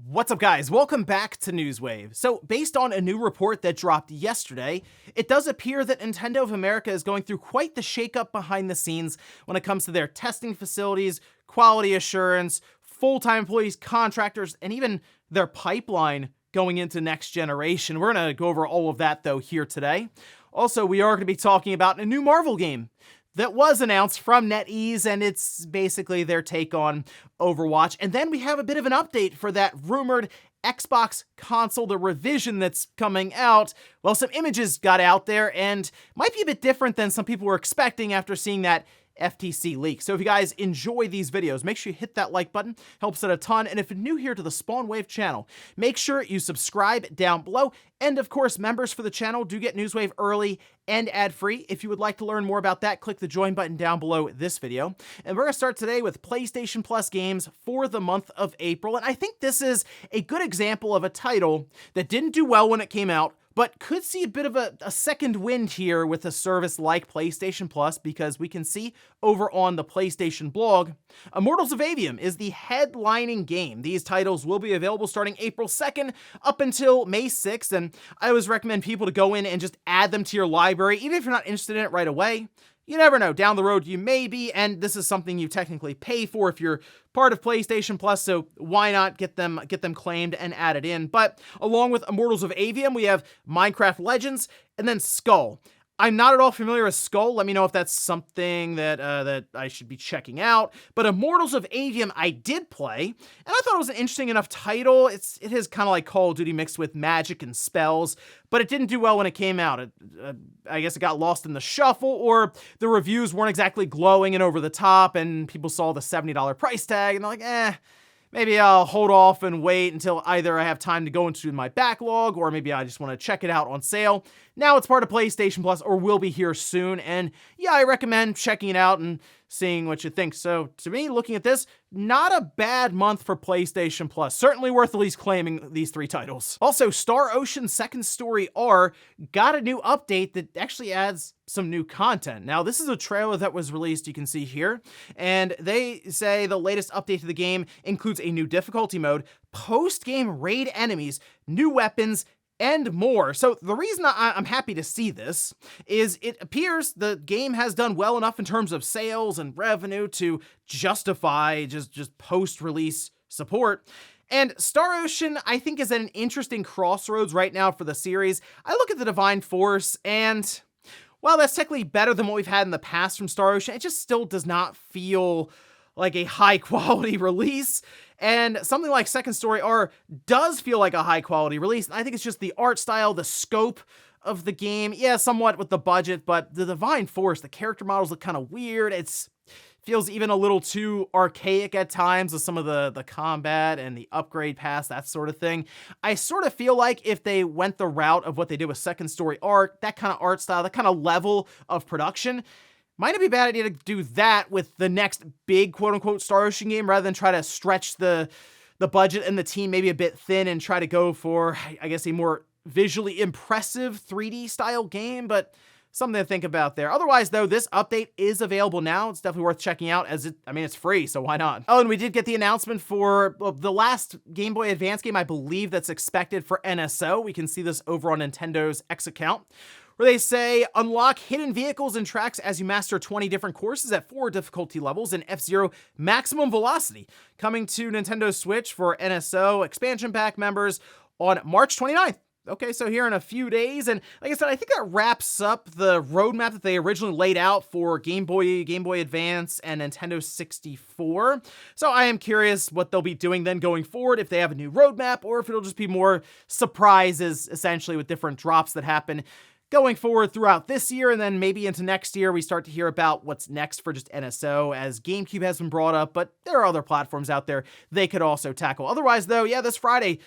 What's up, guys? Welcome back to Newswave. So, based on a new report that dropped yesterday, it does appear that Nintendo of America is going through quite the shakeup behind the scenes when it comes to their testing facilities, quality assurance, full-time employees, contractors, and even their pipeline going into next generation. We're going to go over all of that, though, here today. Also, we are going to be talking about a new Marvel game that was announced from NetEase, and it's basically their take on Overwatch. And then we have a bit of an update for that rumored Xbox console, the revision that's coming out. Well, some images got out there and might be a bit different than some people were expecting after seeing that FTC leak. So if you guys enjoy these videos, make sure you hit that like button, helps it a ton. And if you're new here to the SpawnWave channel, make sure you subscribe down below. And of course, members for the channel do get Newswave early and ad-free. If you would like to learn more about that, click the join button down below this video. And we're gonna start today with PlayStation Plus games for the month of April. And I think this is a good example of a title that didn't do well when it came out, but could see a bit of a second wind here with a service like PlayStation Plus, because we can see over on the PlayStation blog, Immortals of Aveum is the headlining game. These titles will be available starting April 2nd up until May 6th, and I always recommend people to go in and just add them to your library, even if you're not interested in it right away. You never know, down the road you may be, and this is something you technically pay for if you're part of PlayStation Plus, so why not get them claimed and added in. But along with Immortals of Aveum, we have Minecraft Legends, and then Skull. I'm not at all familiar with Skull. Let me know if that's something that I should be checking out. But Immortals of Aveum I did play, and I thought it was an interesting enough title. It is kind of like Call of Duty mixed with magic and spells, but it didn't do well when it came out. I guess it got lost in the shuffle, or the reviews weren't exactly glowing and over the top, and people saw the $70 price tag, and they're like, maybe I'll hold off and wait until either I have time to go into my backlog, or maybe I just want to check it out on sale. Now it's part of PlayStation Plus, or will be here soon, and yeah, I recommend checking it out and seeing what you think. So to me, looking at this, not a bad month for PlayStation Plus. Certainly worth at least claiming these three titles. Also, Star Ocean Second Story R got a new update that actually adds some new content. Now, this is a trailer that was released, you can see here, and they say the latest update to the game includes a new difficulty mode, post-game raid enemies, new weapons, and more. So the reason I'm happy to see this is it appears the game has done well enough in terms of sales and revenue to justify just post-release support. And Star Ocean, I think, is at an interesting crossroads right now for the series. I look at the Divine Force, and while that's technically better than what we've had in the past from Star Ocean, it just still does not feel like a high-quality release. And something like Second Story R does feel like a high-quality release. I think it's just the art style, the scope of the game. Yeah, somewhat with the budget, but the Divine Force, the character models look kind of weird. It feels even a little too archaic at times with some of the combat and the upgrade pass, that sort of thing. I sort of feel like if they went the route of what they did with Second Story R, that kind of art style, that kind of level of production, might it be a bad idea to do that with the next big quote-unquote Star Ocean game rather than try to stretch the budget and the team maybe a bit thin and try to go for, I guess, a more visually impressive 3D style game, but something to think about there. Otherwise, though, this update is available now. It's definitely worth checking out, as it's free, so why not? Oh, and we did get the announcement for the last Game Boy Advance game, I believe, that's expected for NSO. We can see this over on Nintendo's X account, where they say, unlock hidden vehicles and tracks as you master 20 different courses at 4 difficulty levels in F-Zero Maximum Velocity, coming to Nintendo Switch for NSO expansion pack members on March 29th. Okay, so here in a few days, and like I said, I think that wraps up the roadmap that they originally laid out for Game Boy Advance, and Nintendo 64. So I am curious what they'll be doing then going forward, if they have a new roadmap, or if it'll just be more surprises, essentially, with different drops that happen going forward throughout this year, and then maybe into next year, we start to hear about what's next for just NSO, as GameCube has been brought up, but there are other platforms out there they could also tackle. Otherwise, though, yeah, this Friday,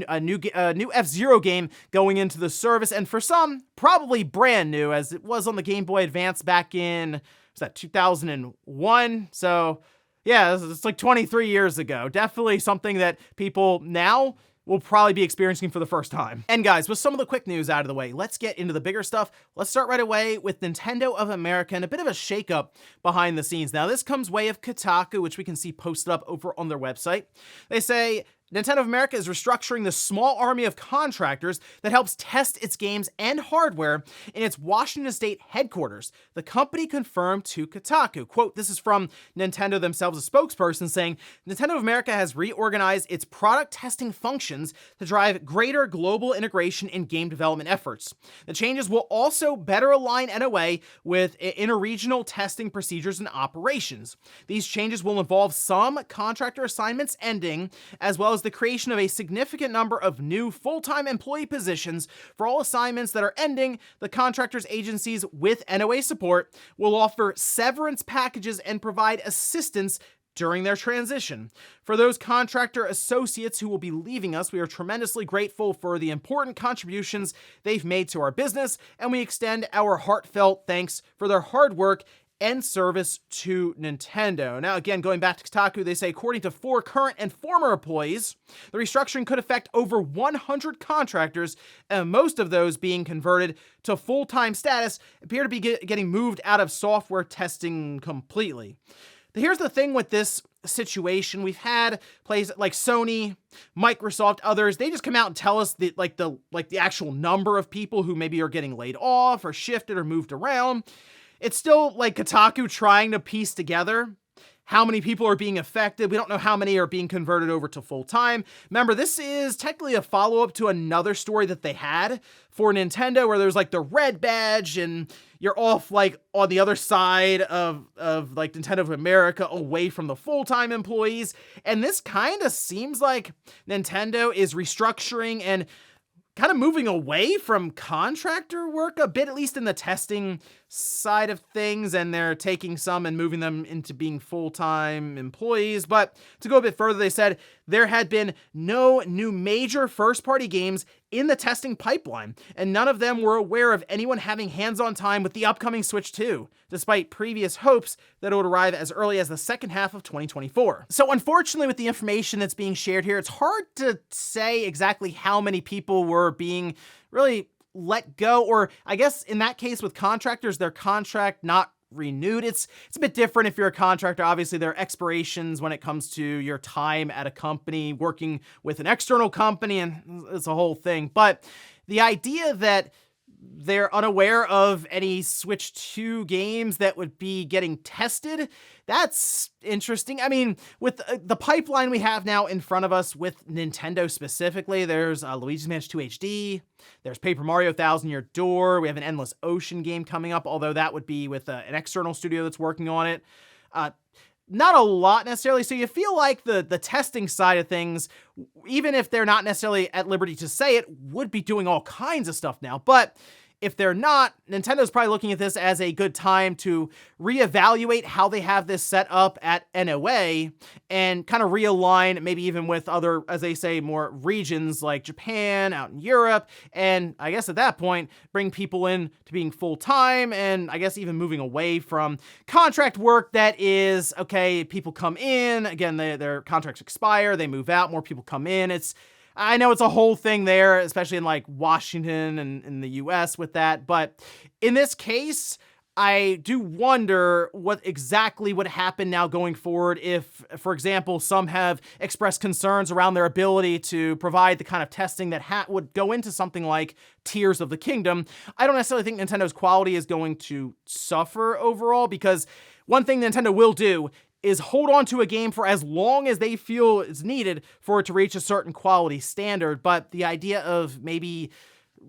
a new F-Zero game going into the service, and for some, probably brand new, as it was on the Game Boy Advance back in, was that 2001? So, yeah, it's like 23 years ago. Definitely something that people now we'll probably be experiencing for the first time. And guys, with some of the quick news out of the way, let's get into the bigger stuff. Let's start right away with Nintendo of America and a bit of a shakeup behind the scenes. Now, this comes way of Kotaku, which we can see posted up over on their website. They say Nintendo of America is restructuring the small army of contractors that helps test its games and hardware in its Washington State headquarters, the company confirmed to Kotaku. Quote, this is from Nintendo themselves, a spokesperson saying, Nintendo of America has reorganized its product testing functions to drive greater global integration in game development efforts. The changes will also better align NOA with interregional testing procedures and operations. These changes will involve some contractor assignments ending, as well as the creation of a significant number of new full-time employee positions. For all assignments that are ending, the contractors agencies with NOA support will offer severance packages and provide assistance during their transition. For those contractor associates who will be leaving us, we are tremendously grateful for the important contributions they've made to our business, and we extend our heartfelt thanks for their hard work and service to Nintendo. Now, again, going back to Kotaku, they say, according to 4 current and former employees, the restructuring could affect over 100 contractors, and most of those being converted to full-time status appear to be getting moved out of software testing completely. Here's the thing with this situation. We've had places like Sony, Microsoft, others, they just come out and tell us the actual number of people who maybe are getting laid off or shifted or moved around. It's still like Kotaku trying to piece together how many people are being affected. We don't know how many are being converted over to full-time. Remember, this is technically a follow-up to another story that they had for Nintendo where there's like the red badge and you're off like on the other side of like Nintendo of America away from the full-time employees. And this kind of seems like Nintendo is restructuring and kind of moving away from contractor work a bit, at least in the testing side of things, and they're taking some and moving them into being full-time employees. But to go a bit further, they said there had been no new major first-party games in the testing pipeline, and none of them were aware of anyone having hands-on time with the upcoming Switch 2, despite previous hopes that it would arrive as early as the second half of 2024. So unfortunately, with the information that's being shared here, it's hard to say exactly how many people were being really let go, or I guess in that case with contractors, their contract not renewed. It's a bit different if you're a contractor. Obviously, there are expirations when it comes to your time at a company, working with an external company, and it's a whole thing. But the idea that they're unaware of any Switch 2 games that would be getting tested, that's interesting. I mean, with the pipeline we have now in front of us with Nintendo specifically, there's Luigi's Mansion 2 HD, there's Paper Mario Thousand Year Door, we have an Endless Ocean game coming up, although that would be with an external studio that's working on it. Not a lot necessarily, so you feel like the testing side of things, even if they're not necessarily at liberty to say it, would be doing all kinds of stuff now. But if they're not, Nintendo's probably looking at this as a good time to reevaluate how they have this set up at NOA and kind of realign, maybe even with other, as they say, more regions like Japan, out in Europe, and I guess at that point, bring people in to being full-time, and I guess even moving away from contract work that is, okay, people come in, again, their contracts expire, they move out, more people come in. I know it's a whole thing there, especially in like Washington and in the US with that. But in this case, I do wonder what exactly would happen now going forward if, for example, some have expressed concerns around their ability to provide the kind of testing that would go into something like Tears of the Kingdom. I don't necessarily think Nintendo's quality is going to suffer overall, because one thing Nintendo will do is hold on to a game for as long as they feel is needed for it to reach a certain quality standard. But the idea of maybe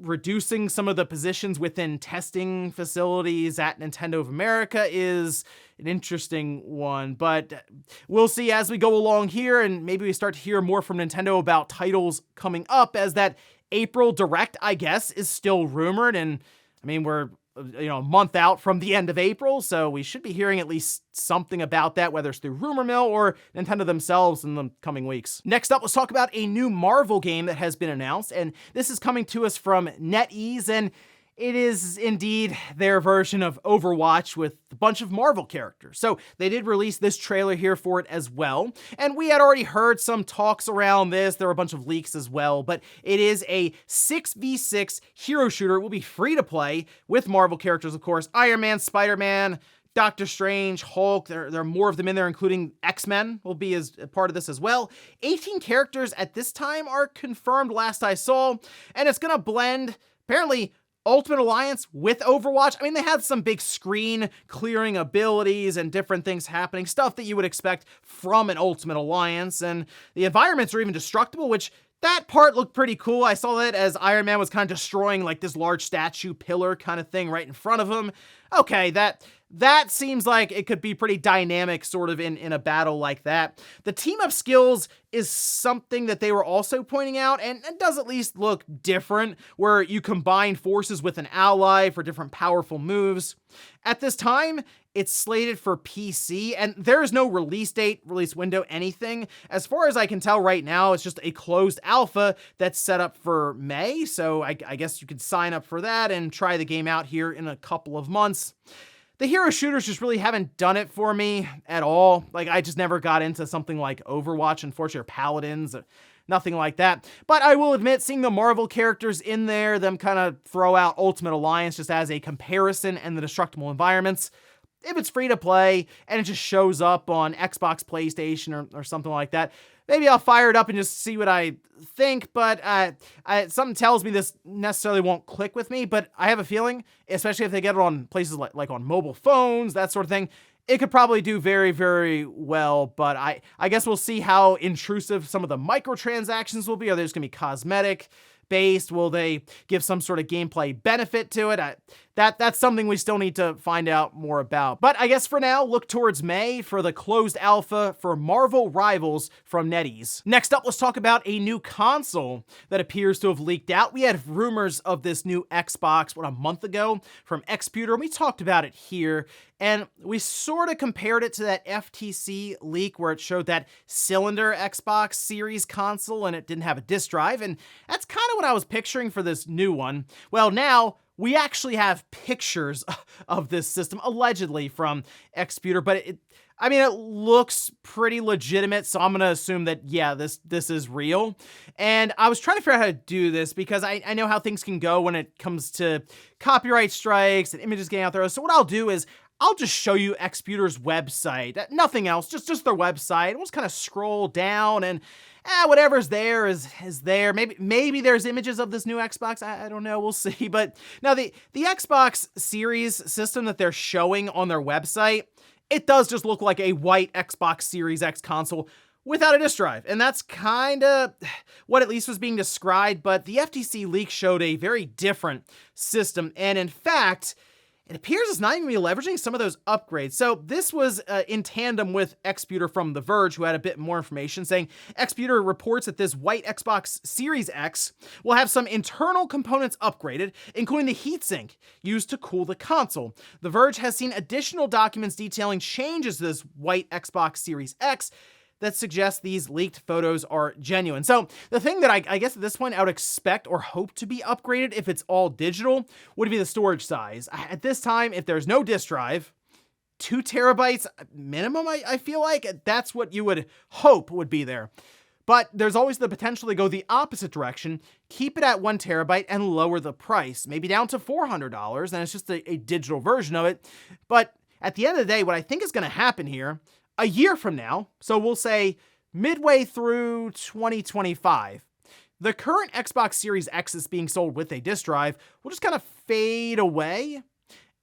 reducing some of the positions within testing facilities at Nintendo of America is an interesting one. But we'll see as we go along here, and maybe we start to hear more from Nintendo about titles coming up, as that April Direct, I guess, is still rumored. And I mean, we're a month out from the end of April, so we should be hearing at least something about that, whether it's through rumor mill or Nintendo themselves in the coming weeks. Next up, let's talk about a new Marvel game that has been announced, and this is coming to us from NetEase, and it is indeed their version of Overwatch with a bunch of Marvel characters. So they did release this trailer here for it as well. And we had already heard some talks around this. There were a bunch of leaks as well, but it is a 6v6 hero shooter. It will be free to play with Marvel characters, of course. Iron Man, Spider-Man, Doctor Strange, Hulk, there are more of them in there, including X-Men will be as a part of this as well. 18 characters at this time are confirmed last I saw, and it's gonna blend, apparently, Ultimate Alliance with Overwatch. I mean, they had some big screen clearing abilities and different things happening, stuff that you would expect from an Ultimate Alliance, and the environments are even destructible, which that part looked pretty cool. I saw that as Iron Man was kind of destroying like this large statue pillar kind of thing right in front of him. Okay, that seems like it could be pretty dynamic sort of in a battle like that. The team up skills is something that they were also pointing out, and it does at least look different, where you combine forces with an ally for different powerful moves. At this time, it's slated for PC, and there is no release date, release window, anything. As far as I can tell right now, it's just a closed alpha that's set up for May, so I guess you could sign up for that and try the game out here in a couple of months. The hero shooters just really haven't done it for me at all. Like, I just never got into something like Overwatch, unfortunately, or Paladins, nothing like that. But I will admit, seeing the Marvel characters in there, them kind of throw out Ultimate Alliance just as a comparison and the destructible environments, if it's free to play and it just shows up on Xbox, PlayStation, or something like that, maybe I'll fire it up and just see what I think, but something tells me this necessarily won't click with me, but I have a feeling, especially if they get it on places like on mobile phones, that sort of thing, it could probably do very, very well, but I guess we'll see how intrusive some of the microtransactions will be. Are they just going to be cosmetic based? Will they give some sort of gameplay benefit to it? That's something we still need to find out more about. But I guess for now, look towards May for the closed alpha for Marvel Rivals from NetEase. Next up, let's talk about a new console that appears to have leaked out. We had rumors of this new Xbox, a month ago from Xputer, and we talked about it here. And we sort of compared it to that FTC leak where it showed that cylinder Xbox Series console and it didn't have a disk drive. And that's kind of what I was picturing for this new one. Well, now we actually have pictures of this system, allegedly from Xputer, but it looks pretty legitimate, so I'm gonna assume that, yeah, this is real. And I was trying to figure out how to do this because I know how things can go when it comes to copyright strikes and images getting out there. So what I'll do is I'll just show you Xputer's website, nothing else, just their website. We'll just kind of scroll down and whatever's there is there. Maybe there's images of this new Xbox. I don't know. We'll see. But now the Xbox Series system that they're showing on their website, it does just look like a white Xbox Series X console without a disk drive. And that's kind of what at least was being described. But the FTC leak showed a very different system. And in fact, it appears it's not even going to be leveraging some of those upgrades. So this was in tandem with Xputer from The Verge, who had a bit more information, saying Xputer reports that this white Xbox Series X will have some internal components upgraded, including the heatsink used to cool the console. The Verge has seen additional documents detailing changes to this white Xbox Series X that suggests these leaked photos are genuine. So the thing that I guess at this point I would expect or hope to be upgraded if it's all digital would be the storage size. At this time, if there's no disk drive, 2 terabytes minimum, I feel like that's what you would hope would be there. But there's always the potential to go the opposite direction, keep it at 1 terabyte and lower the price, maybe down to $400, and it's just a digital version of it. But at the end of the day, what I think is going to happen here, a year from now, so we'll say midway through 2025, the current Xbox Series X is being sold with a disk drive will just kind of fade away,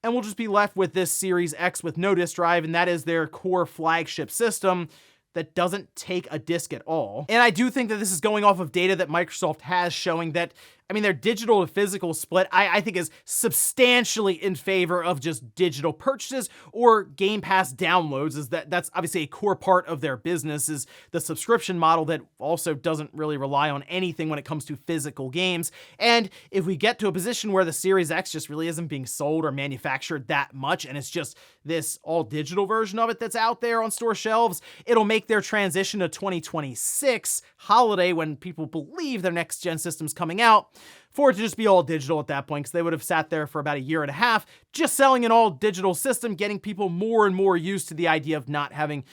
and we'll just be left with this Series X with no disk drive, and that is their core flagship system that doesn't take a disk at all. And I do think that this is going off of data that Microsoft has showing that, their digital to physical split, I think is substantially in favor of just digital purchases or Game Pass downloads. That's obviously a core part of their business, is the subscription model that also doesn't really rely on anything when it comes to physical games. And if we get to a position where the Series X just really isn't being sold or manufactured that much, and it's just this all digital version of it that's out there on store shelves, it'll make their transition to 2026 holiday, when people believe their next gen system's coming out, for it to just be all digital at that point, because they would have sat there for about a year and a half just selling an all digital system, getting people more and more used to the idea of not having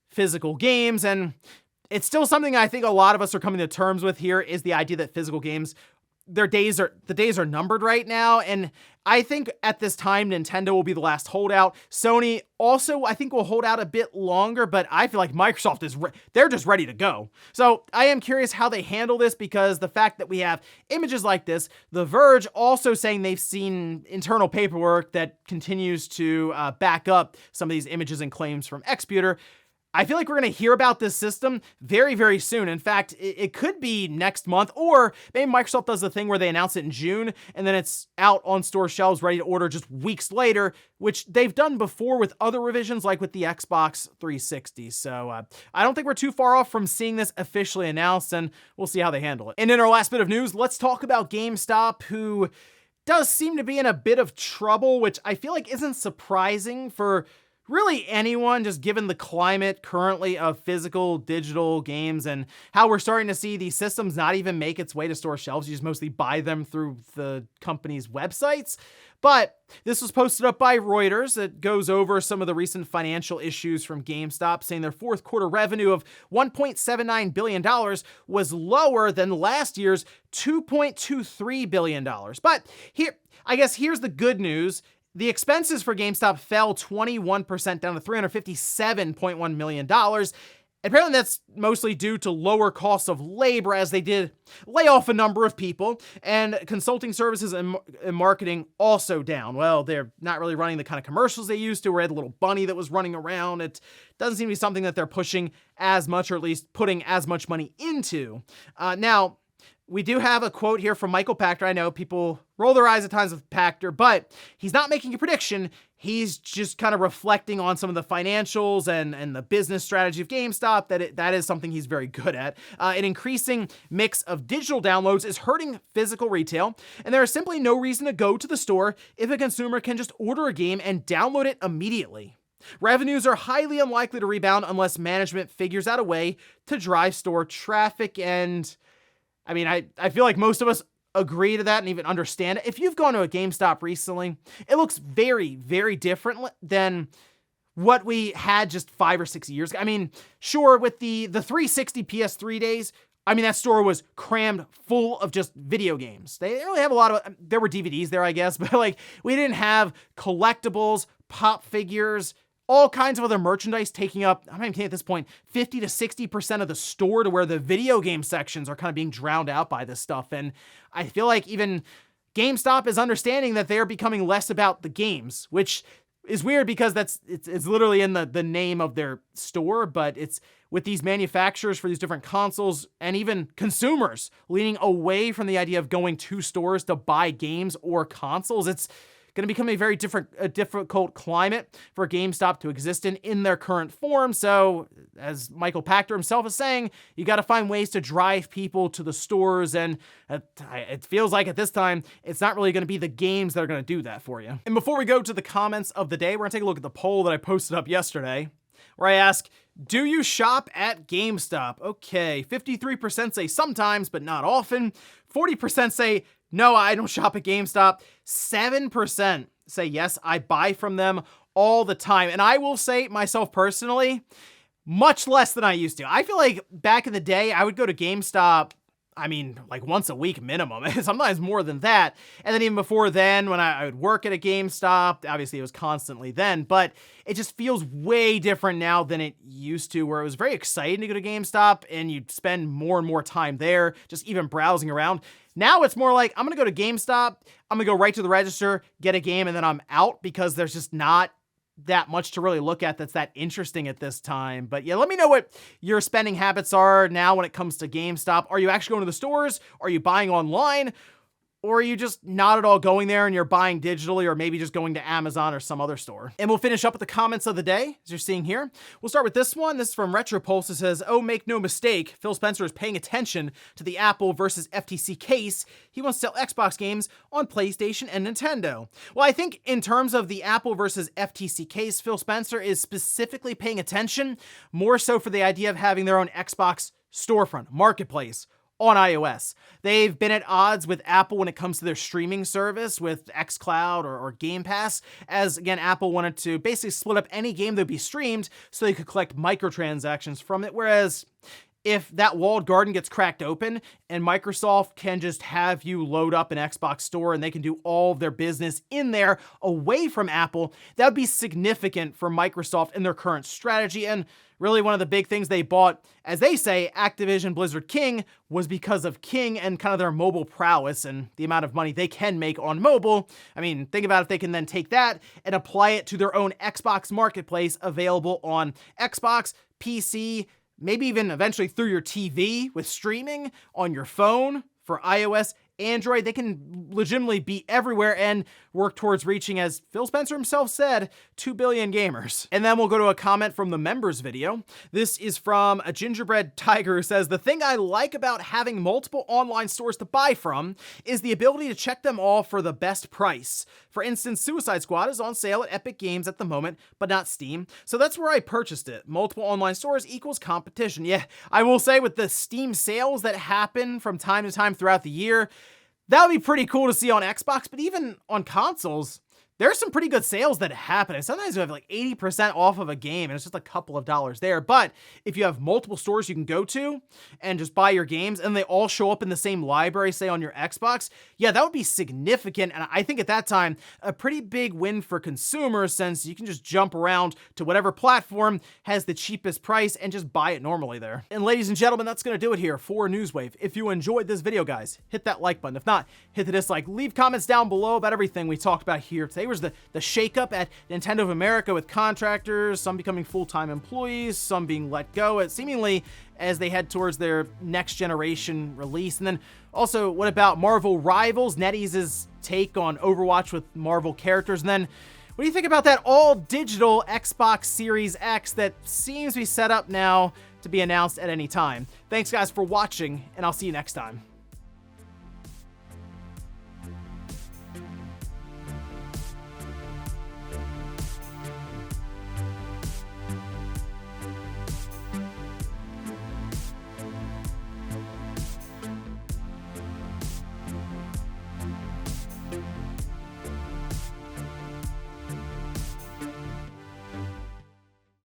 physical games. And it's still something I think a lot of us are coming to terms with here, is the idea that physical games, the days are numbered right now, and I think at this time Nintendo will be the last holdout. Sony also, I think, will hold out a bit longer, but I feel like Microsoft they're just ready to go. So I am curious how they handle this, because the fact that we have images like this, The Verge also saying they've seen internal paperwork that continues to back up some of these images and claims from Xputer. I feel like we're going to hear about this system very, very soon. In fact, it could be next month, or maybe Microsoft does the thing where they announce it in June and then it's out on store shelves ready to order just weeks later, which they've done before with other revisions, like with the Xbox 360. So I don't think we're too far off from seeing this officially announced, and we'll see how they handle it. And in our last bit of news, let's talk about GameStop, who does seem to be in a bit of trouble, which I feel like isn't surprising for really anyone, just given the climate currently of physical digital games and how we're starting to see these systems not even make its way to store shelves. You just mostly buy them through the company's websites. But this was posted up by Reuters. It goes over some of the recent financial issues from GameStop, saying their fourth quarter revenue of $1.79 billion was lower than last year's $2.23 billion. But here's the good news. The expenses for GameStop fell 21% down to $357.1 million. Apparently that's mostly due to lower costs of labor, as they did lay off a number of people, and consulting services and marketing also down. Well, they're not really running the kind of commercials they used to. We had a little bunny that was running around. It doesn't seem to be something that they're pushing as much, or at least putting as much money into. Now, we do have a quote here from Michael Pachter. I know people roll their eyes at times with Pachter, but he's not making a prediction. He's just kind of reflecting on some of the financials and the business strategy of GameStop, that is something he's very good at. An increasing mix of digital downloads is hurting physical retail, and there is simply no reason to go to the store if a consumer can just order a game and download it immediately. Revenues are highly unlikely to rebound unless management figures out a way to drive store traffic, and I mean, I feel like most of us agree to that and even understand it. If you've gone to a GameStop recently, it looks very, very different than what we had just 5 or 6 years ago. I mean, sure, with the 360 PS3 days, I mean, that store was crammed full of just video games. They didn't really have a lot of, there were DVDs there, I guess, but like, we didn't have collectibles, pop figures, all kinds of other merchandise taking up, I'm thinking at this point, 50 to 60% of the store, to where the video game sections are kind of being drowned out by this stuff. And I feel like even GameStop is understanding that they're becoming less about the games, which is weird because it's literally in the name of their store, but it's with these manufacturers for these different consoles and even consumers leaning away from the idea of going to stores to buy games or consoles. It's going to become a difficult climate for GameStop to exist in their current form. So, as Michael Pachter himself is saying, you got to find ways to drive people to the stores, and it feels like at this time, it's not really going to be the games that are going to do that for you. And before we go to the comments of the day, we're going to take a look at the poll that I posted up yesterday, where I ask, do you shop at GameStop? Okay, 53% say sometimes, but not often. 40% say, no, I don't shop at GameStop. 7% say, yes, I buy from them all the time. And I will say, myself personally, much less than I used to. I feel like back in the day, I would go to GameStop, I mean, like once a week minimum, sometimes more than that. And then even before then, when I would work at a GameStop, obviously it was constantly then, but it just feels way different now than it used to, where it was very exciting to go to GameStop and you'd spend more and more time there, just even browsing around. Now it's more like, I'm going to go to GameStop, I'm going to go right to the register, get a game, and then I'm out, because there's just not that much to really look at that's that interesting at this time. But yeah, let me know what your spending habits are now when it comes to GameStop. Are you actually going to the stores? Are you buying online? Or are you just not at all going there and you're buying digitally, or maybe just going to Amazon or some other store? And we'll finish up with the comments of the day, as you're seeing here. We'll start with this one. This is from RetroPulse. It says, oh, make no mistake, Phil Spencer is paying attention to the Apple versus FTC case. He wants to sell Xbox games on PlayStation and Nintendo. Well, I think in terms of the Apple versus FTC case, Phil Spencer is specifically paying attention more so for the idea of having their own Xbox storefront, marketplace, on iOS. They've been at odds with Apple when it comes to their streaming service with xCloud or Game Pass, as again, Apple wanted to basically split up any game that would be streamed so they could collect microtransactions from it, whereas if that walled garden gets cracked open and Microsoft can just have you load up an Xbox store and they can do all of their business in there away from Apple, that would be significant for Microsoft and their current strategy. And really one of the big things they bought, as they say, Activision Blizzard King, was because of King and kind of their mobile prowess and the amount of money they can make on mobile. I mean, think about if they can then take that and apply it to their own Xbox marketplace available on Xbox, PC, maybe even eventually through your TV with streaming on your phone for iOS, Android. They can legitimately be everywhere and work towards reaching, as Phil Spencer himself said, 2 billion gamers. And then we'll go to a comment from the members video. This is from a gingerbread tiger who says, "The thing I like about having multiple online stores to buy from is the ability to check them all for the best price. For instance, Suicide Squad is on sale at Epic Games at the moment, but not Steam. So that's where I purchased it. Multiple online stores equals competition." Yeah, I will say with the Steam sales that happen from time to time throughout the year, that would be pretty cool to see on Xbox, but even on consoles, there's some pretty good sales that happen. And sometimes you have like 80% off of a game and it's just a couple of dollars there. But if you have multiple stores you can go to and just buy your games and they all show up in the same library, say on your Xbox, yeah, that would be significant. And I think at that time, a pretty big win for consumers, since you can just jump around to whatever platform has the cheapest price and just buy it normally there. And ladies and gentlemen, that's going to do it here for Newswave. If you enjoyed this video, guys, hit that like button. If not, hit the dislike. Leave comments down below about everything we talked about here today. Was the shakeup at Nintendo of America with contractors, some becoming full-time employees, some being let go, seemingly as they head towards their next generation release. And then also, what about Marvel Rivals, NetEase's take on Overwatch with Marvel characters? And then what do you think about that all-digital Xbox Series X that seems to be set up now to be announced at any time? Thanks, guys, for watching, and I'll see you next time.